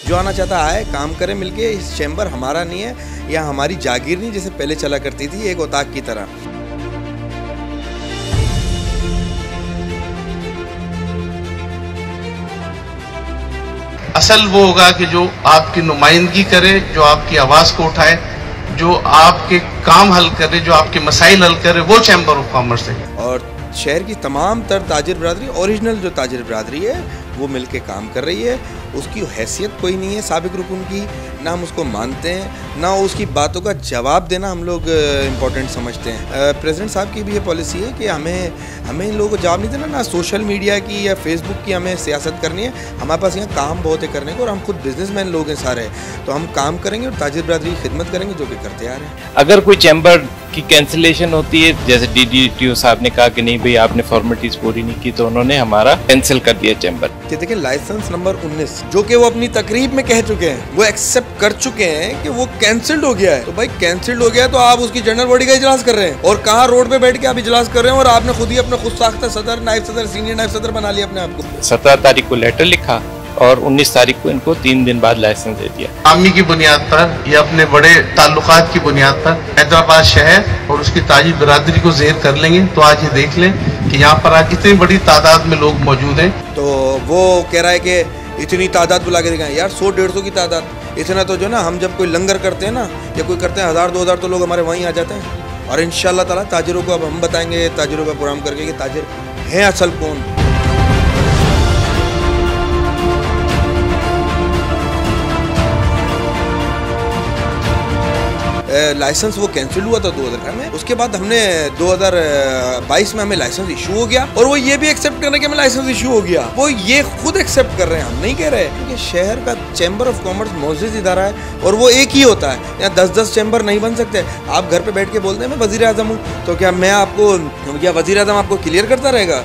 जो आना चाहता आए, काम करें मिलके। इस चैम्बर हमारा नहीं है या हमारी जागीर नहीं जैसे पहले चला करती थी, एक औताक की तरह। असल वो होगा कि जो आपकी नुमाइंदगी करे, जो आपकी आवाज़ को उठाए, जो आपके काम हल करे, जो आपके मसाइल हल करे, वो चैम्बर ऑफ कॉमर्स है। और शहर की तमाम तर ताजिर बरादरी, ओरिजिनल जो ताजिर बरादरी है वो मिल के काम कर रही है। उसकी हैसियत कोई नहीं है साबिक रुकन की, ना हम उसको मानते हैं, ना उसकी बातों का जवाब देना हम लोग इम्पोर्टेंट समझते हैं। प्रेसिडेंट साहब की भी ये पॉलिसी है कि हमें इन लोगों को जवाब नहीं देना, ना सोशल मीडिया की या फेसबुक की हमें सियासत करनी है। हमारे पास यहाँ काम बहुत है करने को, और हम खुद बिजनेसमैन लोग हैं सारे, तो हम काम करेंगे और ताजिर बरादरी की खिदमत करेंगे, जो कि करते आ रहे हैं। अगर कोई चैम्बर की कैंसिलेशन होती है, जैसे DDTO साहब ने कहा कि नहीं भाई आपने फॉर्मेलिटीज पूरी नहीं की, तो उन्होंने हमारा कैंसिल कर दिया चैम्बर। देखिए लाइसेंस नंबर 19 जो कि वो अपनी तकरीब में कह चुके हैं, वो एक्सेप्ट कर चुके हैं कि वो कैंसिल्ड हो गया है। तो भाई कैंसिल्ड हो गया है तो आप उसकी जनरल बॉडी का इजलास कर रहे हैं, और कहाँ रोड पे बैठ के आप इजलास कर रहे हैं, और आपने खुद ही अपने खुद साख्ता सदर, नायब सदर, सीनियर नायब सदर बना लिया अपने आप को। 17 तारीख को लेटर लिखा और 19 तारीख को इनको 3 दिन बाद लाइसेंस दे दिया। आमी की बुनियाद पर या अपने बड़े ताल्लुकात की बुनियाद पर हैदराबाद शहर और उसकी ताजिर बरादरी को ज़ेर कर लेंगे, तो आज ये देख लें कि यहाँ पर आज इतनी बड़ी तादाद में लोग मौजूद हैं। तो वो कह रहा है कि इतनी तादाद बुला के दिखाएं। यार 100-150 की तादाद, इतना तो जो ना हम जब कोई लंगर करते हैं ना या कोई करते हैं 1000-2000 तो लोग हमारे वहीं आ जाते हैं। और इंशाल्लाह ताला ताजिरों को अब हम बताएंगे, ताजिरों का प्रोग्राम करके कि ताजिर हैं असल कौन। लाइसेंस वो कैंसिल हुआ था 2018 में, उसके बाद हमने 2022 में हमें लाइसेंस इशू हो गया, और वो ये भी एक्सेप्ट कर रहे हैं कि हमें लाइसेंस इशू हो गया। वो ये खुद एक्सेप्ट कर रहे हैं, हम नहीं कह रहे, क्योंकि शहर का चैम्बर ऑफ कॉमर्स मौजूद इदारा है और वो एक ही होता है। यहाँ 10-10 चैम्बर नहीं बन सकते। आप घर पे बैठ के बोलते हैं मैं वजीर आजम हूँ, तो क्या वजीर आजम आपको क्लियर करता रहेगा?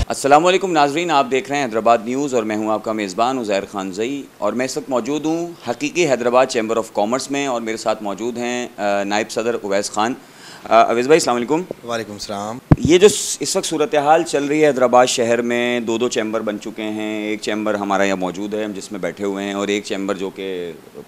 अस्सलाम वालेकुम नाजरीन, आप देख रहे हैं हैदराबाद न्यूज़ और मैं हूं आपका मेज़बान उज़ैर खान ज़ई, और मैं इस वक्त मौजूद हूं हकीकी हैदराबाद चैम्बर ऑफ कॉमर्स में, और मेरे साथ मौजूद हैं नायब सदर उवैस खान। अवैस भाई अस्सलाम वालेकुम। वालेकुम सलाम। ये जो इस वक्त सूरत हाल चल रही है हैदराबाद शहर में, 2 चैम्बर बन चुके हैं। एक चैम्बर हमारा यहाँ मौजूद है, हम जिसमें बैठे हुए हैं, और एक चैम्बर जो कि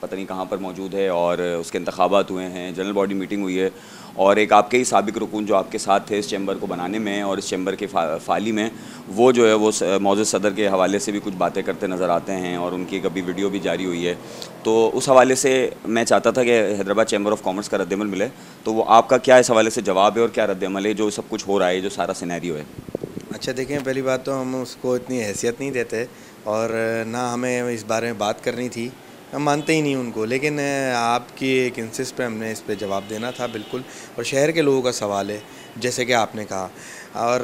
पता नहीं कहाँ पर मौजूद है, और उसके इंतखाबात हुए हैं, जनरल बॉडी मीटिंग हुई है, और एक आपके ही साबिक रुकून जो आपके साथ थे इस चैम्बर को बनाने में और इस चैम्बर के फाली में, वो जो है वो मौजूद सदर के हवाले से भी कुछ बातें करते नज़र आते हैं, और उनकी कभी वीडियो भी जारी हुई है। तो उस हवाले से मैं चाहता था कि हैदराबाद चैम्बर ऑफ कॉमर्स का रद्दमल मिले, तो वो आपका क्या इस हवाले से जवाब है और क्या रद्दमल है जो सब कुछ हो रहा है, जो सारा सिनेरियो है? अच्छा देखें, पहली बात तो हम उसको इतनी हैसियत नहीं देते, और ना हमें इस बारे में बात करनी थी, हम मानते ही नहीं उनको, लेकिन आपकी एक इंसिस्ट पे हमने इस पे जवाब देना था बिल्कुल। और शहर के लोगों का सवाल है, जैसे कि आपने कहा, और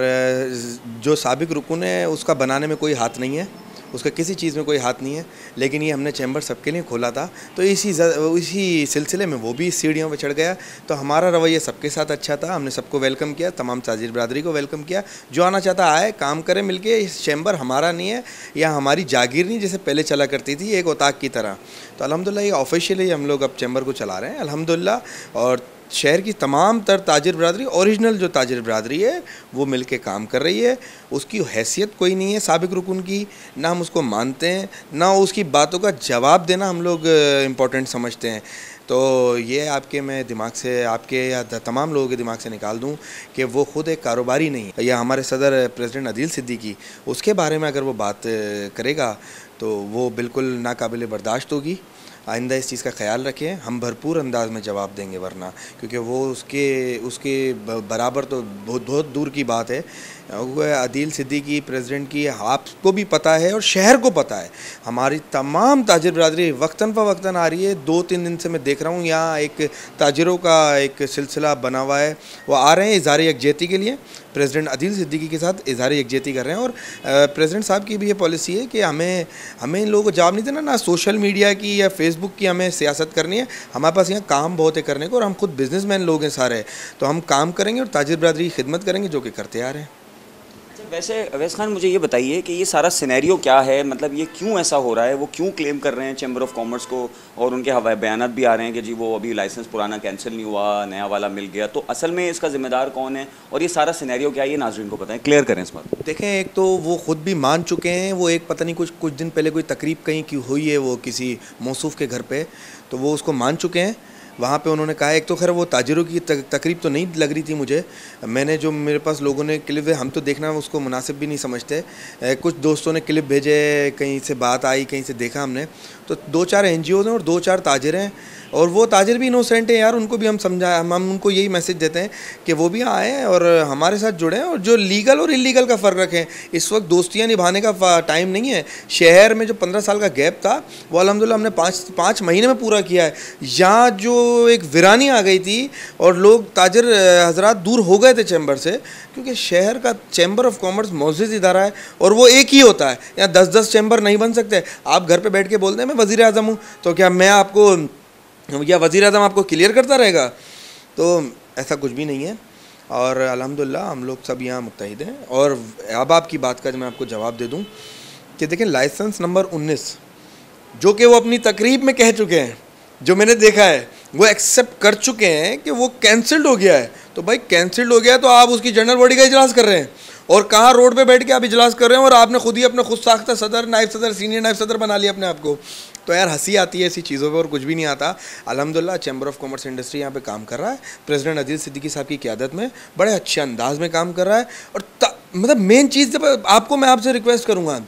जो साबिक रुकन है उसका बनाने में कोई हाथ नहीं है, उसका किसी चीज़ में कोई हाथ नहीं है, लेकिन ये हमने चैम्बर सबके लिए खोला था, तो इसी सिलसिले में वो भी सीढ़ियों पे चढ़ गया। तो हमारा रवैया सबके साथ अच्छा था, हमने सबको वेलकम किया, तमाम ताजिर बरादरी को वेलकम किया। जो आना चाहता आए, काम करें मिलके। इस चैम्बर हमारा नहीं है या हमारी जागीर नहीं जैसे पहले चला करती थी, एक औताक की तरह। तो अल्हम्दुलिल्लाह ये ऑफिशियली हम लोग अब चैम्बर को चला रहे हैं अल्हम्दुलिल्लाह, और शहर की तमाम तर ताजिर बरादरी, ओरिजिनल जो ताजिर बरादरी है वो मिल के काम कर रही है। उसकी हैसियत कोई नहीं है साबिक रुकन की, ना हम उसको मानते हैं, ना उसकी बातों का जवाब देना हम लोग इम्पोर्टेंट समझते हैं। तो ये आपके मैं दिमाग से, आपके या तमाम लोगों के दिमाग से निकाल दूं कि वो ख़ुद एक कारोबारी नहीं है। या हमारे सदर प्रेसिडेंट अदील सिद्दीकी, उसके बारे में अगर वो बात करेगा तो वो बिल्कुल नाकाबिल बर्दाश्त होगी। आइंदा इस चीज़ का ख्याल रखें, हम भरपूर अंदाज में जवाब देंगे, वरना क्योंकि वो उसके बराबर तो बहुत दूर की बात है। वो अदील सिद्दीकी प्रेसिडेंट की आपको भी पता है और शहर को पता है। हमारी तमाम ताजिर बरादरी वक्तन फ़वक्तन आ रही है। 2-3 दिन से मैं देख रहा हूँ यहाँ एक ताजिरों का एक सिलसिला बना हुआ है, वो आ रहे हैं इज़हार यकजहती के लिए, प्रेसिडेंट अदील सिद्दीकी के साथ इज़हार यकजहती कर रहे हैं। और प्रेसिडेंट साहब की भी ये पॉलिसी है कि हमें इन लोगों को जवाब नहीं देना, ना सोशल मीडिया की या फेसबुक की हमें सियासत करनी है। हमारे पास यहाँ काम बहुत है करने को, और हम खुद बिजनेसमैन लोग हैं सारे, तो हम काम करेंगे और ताजिर बरादरी की खिदमत करेंगे, जो कि करते आ रहे हैं। वैसे अवैस खान, मुझे ये बताइए कि ये सारा सिनेरियो क्या है, मतलब ये क्यों ऐसा हो रहा है, वो क्यों क्लेम कर रहे हैं चैम्बर ऑफ कॉमर्स को, और उनके बयानात भी आ रहे हैं कि जी वो अभी लाइसेंस पुराना कैंसिल नहीं हुआ, नया वाला मिल गया, तो असल में इसका जिम्मेदार कौन है और ये सारा सिनेरियो क्या है, ये नाजरीन को पता है, क्लियर करें इस बात। देखें, एक तो वो खुद भी मान चुके हैं, वो एक पता नहीं कुछ दिन पहले कोई तकरीब कहीं की हुई है वो किसी मौसूफ के घर पे, तो वो उसको मान चुके हैं। वहाँ पे उन्होंने कहा, एक तो खैर वो ताजिरों की तकरीब तो नहीं लग रही थी मुझे, मैंने जो मेरे पास लोगों ने क्लिप, हम तो देखना उसको मुनासिब भी नहीं समझते, कुछ दोस्तों ने क्लिप भेजे, कहीं से बात आई, कहीं से देखा हमने, तो 2-4 NGOs हैं और 2-4 ताजिर हैं, और वो ताजिर भी इनोसेंट हैं यार, उनको भी हम समझाए, हम उनको यही मैसेज देते हैं कि वो भी आएँ और हमारे साथ जुड़ें, और जो लीगल और इलीगल का फ़र्क रखें। इस वक्त दोस्तियाँ निभाने का टाइम नहीं है। शहर में जो 15 साल का गैप था वो अल्हम्दुलिल्लाह हमने 5 महीने में पूरा किया है। यहाँ जो एक वीरानी आ गई थी और लोग ताजिर हजरात दूर हो गए थे चैम्बर से, क्योंकि शहर का चैम्बर ऑफ कॉमर्स मौजूद इदारा है और वो एक ही होता है। यहाँ 10-10 चैम्बर नहीं बन सकते। आप घर पे बैठ के बोलते हैं मैं वज़ीर आज़म हूँ, तो क्या मैं आपको या वज़ीर आज़म आपको क्लियर करता रहेगा? तो ऐसा कुछ भी नहीं है, और अल्हम्दुलिल्लाह हम लोग सब यहाँ मुत्तहिद हैं। और अब आपकी बात का मैं आपको जवाब दे दूँ कि देखें, लाइसेंस नंबर 19 जो कि वो अपनी तकरीब में कह चुके हैं, जो मैंने देखा है, वो एक्सेप्ट कर चुके हैं कि वो कैंसिल्ड हो गया है। तो भाई कैंसिल्ड हो गया तो आप उसकी जनरल बॉडी का इजलास कर रहे हैं, और कहाँ रोड पे बैठ के आप इजलास कर रहे हैं, और आपने खुद ही अपने खुद साख्ता सदर, नायब सदर, सीनियर नायब सदर बना लिया अपने आप को। तो यार हंसी आती है ऐसी चीज़ों पे, और कुछ भी नहीं आता। अल्हम्दुलिल्लाह चैम्बर ऑफ कॉमर्स इंडस्ट्री यहाँ पे काम कर रहा है, प्रेसिडेंट अदील सिद्दीकी साहब की क़यादत में बड़े अच्छे अंदाज में काम कर रहा है। और मतलब मेन चीज़ आपको मैं आपसे रिक्वेस्ट करूँगा,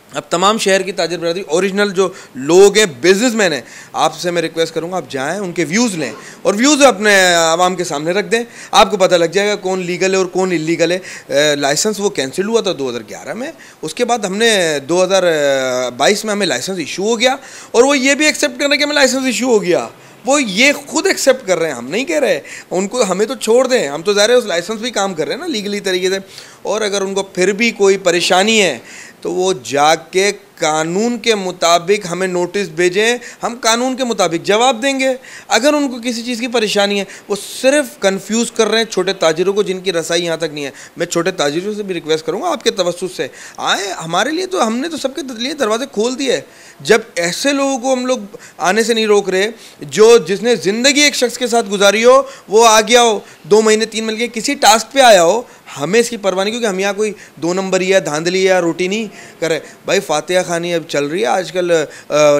अब तमाम शहर की ताजिर बरादरी, ओरिजिनल जो लोग हैं, बिजनेसमैन हैं, आपसे मैं रिक्वेस्ट करूंगा आप जाएं, उनके व्यूज़ लें और व्यूज़ अपने आवाम के सामने रख दें। आपको पता लग जाएगा कौन लीगल है और कौन इलीगल है। लाइसेंस वो कैंसिल हुआ था 2011 में, उसके बाद हमने 2022 में हमें लाइसेंस इशू हो गया, और वो ये भी एक्सेप्ट करने के हमें लाइसेंस इशू हो गया, वो ये खुद एक्सेप्ट कर रहे हैं, हम नहीं कह रहे उनको, हमें तो छोड़ दें, हम तो ज़ाहिर है उस लाइसेंस भी काम कर रहे हैं ना लीगली तरीके से। और अगर उनको फिर भी कोई परेशानी है तो वो जाके कानून के मुताबिक हमें नोटिस भेजें, हम कानून के मुताबिक जवाब देंगे। अगर उनको किसी चीज़ की परेशानी है, वो सिर्फ कंफ्यूज कर रहे हैं छोटे ताजिरों को जिनकी रसाई यहाँ तक नहीं है। मैं छोटे ताजिरों से भी रिक्वेस्ट करूँगा आपके तवस्सुस से आए हमारे लिए, तो हमने तो सबके लिए दरवाजे खोल दिए। जब ऐसे लोगों को हम लोग आने से नहीं रोक रहे, जिसने ज़िंदगी एक शख्स के साथ गुजारी हो, वो आ गया हो 2 महीने 3 महीने किसी टास्क पे आया हो, हमें इसकी परवाह नहीं, क्योंकि हम यहाँ कोई 2 नंबरी या धांधली या रोटी नहीं करे। भाई फातिहा खानी अब चल रही है आजकल,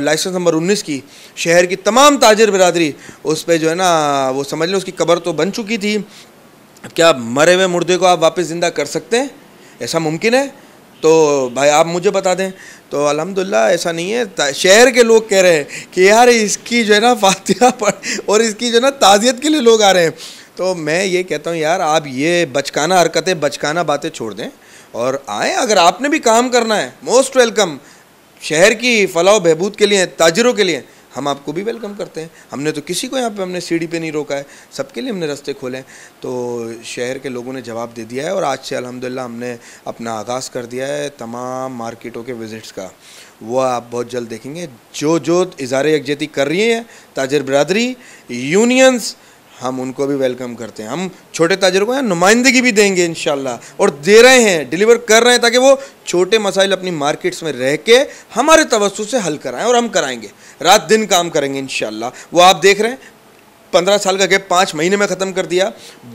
लाइसेंस नंबर 19 की शहर की तमाम ताजिर बिरादरी उस पर जो है ना, वो समझ लो उसकी कब्र तो बन चुकी थी। क्या मरे हुए मुर्दे को आप वापस ज़िंदा कर सकते हैं? ऐसा मुमकिन है? तो भाई आप मुझे बता दें। तो अल्हम्दुलिल्लाह ऐसा नहीं है। शहर के लोग कह रहे हैं कि यार इसकी जो है ना फातिहा पढ़ और इसकी जो है ना ताज़ियत के लिए लोग आ रहे हैं। तो मैं ये कहता हूँ यार आप ये बचकाना हरकतें, बचकाना बातें छोड़ दें और आएँ। अगर आपने भी काम करना है, मोस्ट वेलकम। शहर की फलाह बहबूद के लिए, ताजिरों के लिए हम आपको भी वेलकम करते हैं। हमने तो किसी को यहाँ पे हमने सीढ़ी पे नहीं रोका है, सबके लिए हमने रास्ते खोले हैं। तो शहर के लोगों ने जवाब दे दिया है और आज से अल्हम्दुलिल्लाह हमने अपना आगाज़ कर दिया है तमाम मार्केटों के विज़िट्स का। वो आप बहुत जल्द देखेंगे। जो इज़हार यकजहती कर रही है ताजिर बिरादरी, यूनियंस, हम उनको भी वेलकम करते हैं। हम छोटे ताजिरों को यहाँ नुमाइंदगी भी देंगे इंशाल्लाह, और दे रहे हैं, डिलीवर कर रहे हैं, ताकि वो छोटे मसाइल अपनी मार्केट्स में रह के हमारे तवज्जुह से हल कराएं। और हम कराएंगे, रात दिन काम करेंगे इंशाल्लाह। वो आप देख रहे हैं 15 साल का गैप 5 महीने में ख़त्म कर दिया।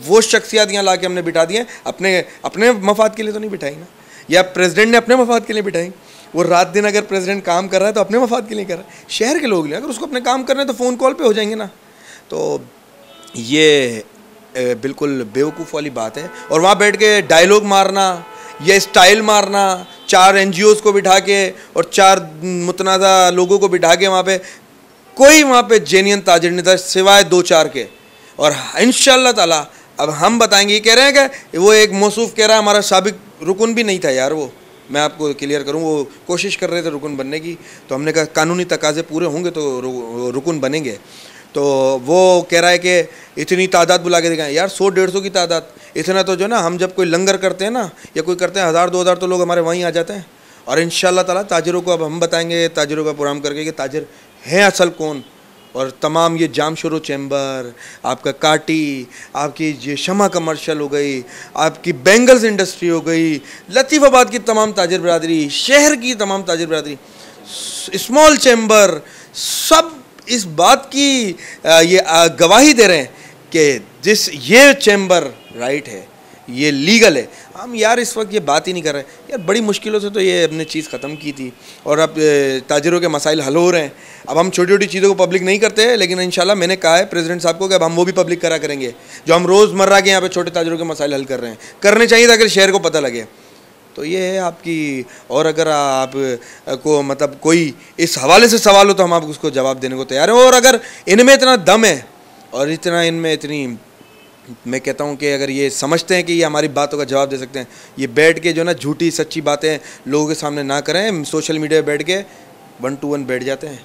वो शख्सियात यहाँ ला के हमने बिठा दिए, अपने मफाद के लिए तो नहीं बिठाई ना, या प्रेसिडेंट ने अपने मफाद के लिए बिठाई। वो रात दिन अगर प्रेसिडेंट काम कर रहा है तो अपने मफाद के लिए कर रहा है। शहर के लोग, अगर उसको अपने काम करने तो फ़ोन कॉल पर हो जाएंगे ना। तो ये बिल्कुल बेवकूफ़ वाली बात है। और वहाँ बैठ के डायलॉग मारना या स्टाइल मारना, 4 NGOs को बिठा के और 4 मुतनाज़ा लोगों को बिठा के, वहाँ पे कोई वहाँ पे जेन्युइन ताजिर नहीं था सिवाय 2-4 के। और इंशाअल्लाह ताला अब हम बताएंगे। ये कह रहे हैं कि वो एक मौसूफ कह रहा है हमारा साबिक रुकन भी नहीं था यार। वो मैं आपको क्लियर करूँ, वो कोशिश कर रहे थे रुकन बनने की, तो हमने कहा कानूनी तकाज़े पूरे होंगे तो रुकन बनेंगे। तो वो कह रहा है कि इतनी तादाद बुला के दिखाएं। यार 100-150 की तादाद, इतना तो जो ना हम जब कोई लंगर करते हैं ना या कोई करते हैं 1000-2000 तो लोग हमारे वहीं आ जाते हैं। और इंशाअल्लाह ताला ताजिरों को अब हम बताएंगे, ताजिरों का प्रोग्राम करके कि ताजिर हैं असल कौन और तमाम ये जामशोरो चैम्बर, आपका काटी, आपकी ये शमा कमर्शियल हो गई, आपकी बेंगल्स इंडस्ट्री हो गई, लतीफ़ाबाद की तमाम ताजिर बरादरी, शहर की तमाम ताजिर बरादरी, स्मॉल चैम्बर, सब इस बात की ये गवाही दे रहे हैं कि ये चैम्बर राइट है, ये लीगल है। हम यार इस वक्त ये बात ही नहीं कर रहे यार, बड़ी मुश्किलों से तो ये अपने चीज़ ख़त्म की थी और अब ताजिरों के मसाइल हल हो रहे हैं। अब हम छोटी छोटी चीज़ों को पब्लिक नहीं करते, लेकिन इंशाल्लाह मैंने कहा है प्रेसिडेंट साहब को कि अब हम वो भी पब्लिक करा करेंगे जो हम रोज़मर्रा के यहाँ पे छोटे ताजिरों के मसाइल हल कर रहे हैं, करने चाहिए ताकि शहर को पता लगे। तो ये है आपकी। और अगर आप को मतलब कोई इस हवाले से सवाल हो तो हम आप उसको जवाब देने को तैयार हैं। और अगर इनमें इतना दम है और इनमें इतनी, मैं कहता हूँ कि अगर ये समझते हैं कि ये हमारी बातों का जवाब दे सकते हैं, ये बैठ के जो ना झूठी सच्ची बातें लोगों के सामने ना करें, सोशल मीडिया पे बैठ के 1 to 1 बैठ जाते हैं,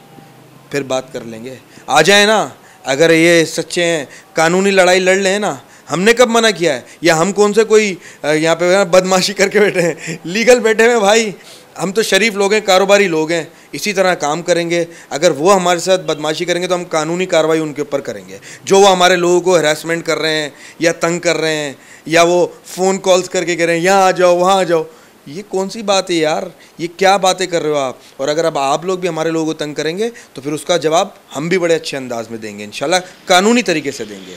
फिर बात कर लेंगे। आ जाए ना, अगर ये सच्चे हैं, कानूनी लड़ाई लड़ लें ना, हमने कब मना किया है? या हम कौन से कोई यहाँ पे बदमाशी करके बैठे हैं? लीगल बैठे हुए भाई, हम तो शरीफ लोग हैं, कारोबारी लोग हैं, इसी तरह काम करेंगे। अगर वो हमारे साथ बदमाशी करेंगे तो हम कानूनी कार्रवाई उनके ऊपर करेंगे। जो वो हमारे लोगों को हरासमेंट कर रहे हैं या तंग कर रहे हैं या वो फ़ोन कॉल्स करके कह रहे हैं यहाँ आ जाओ वहाँ आ जाओ, ये कौन सी बात है यार? ये क्या बातें कर रहे हो आप? और अगर अब आप लोग भी हमारे लोगों को तंग करेंगे तो फिर उसका जवाब हम भी बड़े अच्छे अंदाज में देंगे, इंशाल्लाह कानूनी तरीके से देंगे।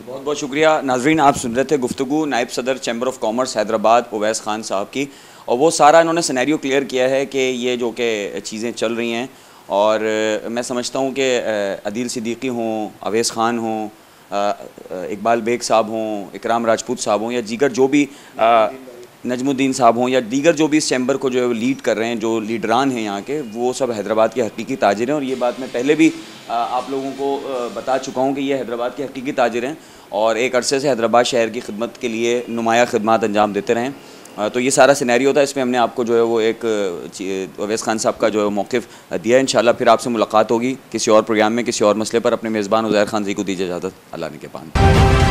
बहुत बहुत शुक्रिया। नाजरीन, आप सुन रहे थे गुफ्तगू नायब सदर chamber of commerce Hyderabad Owais Khan साहब की, और वो सारा इन्होंने सिनेरियो क्लियर किया है कि ये जो कि चीज़ें चल रही हैं। और मैं समझता हूँ कि अदील सिद्दीकी हों, अवैस खान हों, इकबाल बेग साहब हों, इकराम राजपूत साहब हों, या दीगर जो भी नजमुद्दीन साहब हों, या दीगर जो भी इस चैम्बर को जो है लीड कर रहे हैं, जो लीडरान हैं यहाँ के, वो सब हैदराबाद के हकीकी ताजिर हैं। और ये बात मैं पहले भी आप लोगों को बता चुका हूँ कि ये हैदराबाद के हकीकी ताजिर हैं और एक अरसे से हैदराबाद शहर की खिदमत के लिए नुमाया खिदमत अंजाम देते रहें। तो ये सारा सिनेरियो था, इसमें हमने आपको जो है वो एक उवैस खान साहब का जो है मौक़िफ़ दिया है। इंशाल्लाह फिर आपसे मुलाकात होगी किसी और प्रोग्राम में, किसी और मसले पर। अपने मेज़बान उज़ैर खान जी को दीजिए इजाज़त। अल्लाह ने के पान।